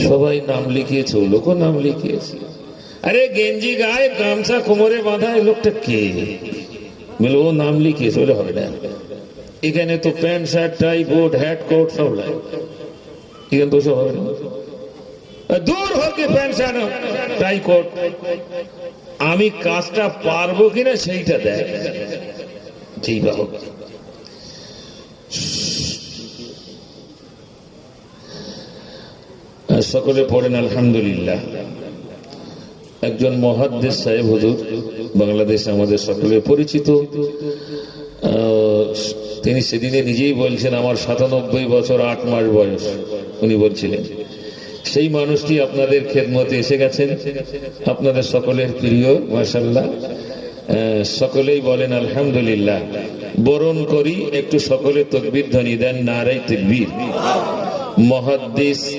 সবাই নাম লিখিয়েছে, ও লোকও নাম লিখিয়েছে। আরে গেঞ্জি গায়ে গামছা কোমরে বাঁধা এই লোকটা কে? বলে ও নাম লিখিয়েছে। বলে হবে না, এখানে তো pant shirt tie coat hat coat সব লাগে, এখানে তো সব হবে না। দূর হকে প্যান্ট শার্ট টাই কোট, আমি কাজটা পারবো কিনা সেইটা দেখ, যেই বা হোক। সকলে পড়েন আলহামদুলিল্লাহ। একজন মুহাদ্দিস সাহেব হুজুর, বাংলাদেশে আমাদের সকলের পরিচিত, তিনি সেদিনে নিজেই বলছেন আমার 97 বছর 8 মাস বয়স। উনি বলছিলেন সেই মানুষটি আপনাদের খেদমতে এসে গেছেন, আপনাদের সকলের প্রিয় মাশাআল্লাহ। সকলেই বলেন আলহামদুলিল্লাহ। বরণ করি, একটু সকলে তাকবীর ধ্বনি দেন, নারে তাকবীর। মুহাদ্দিস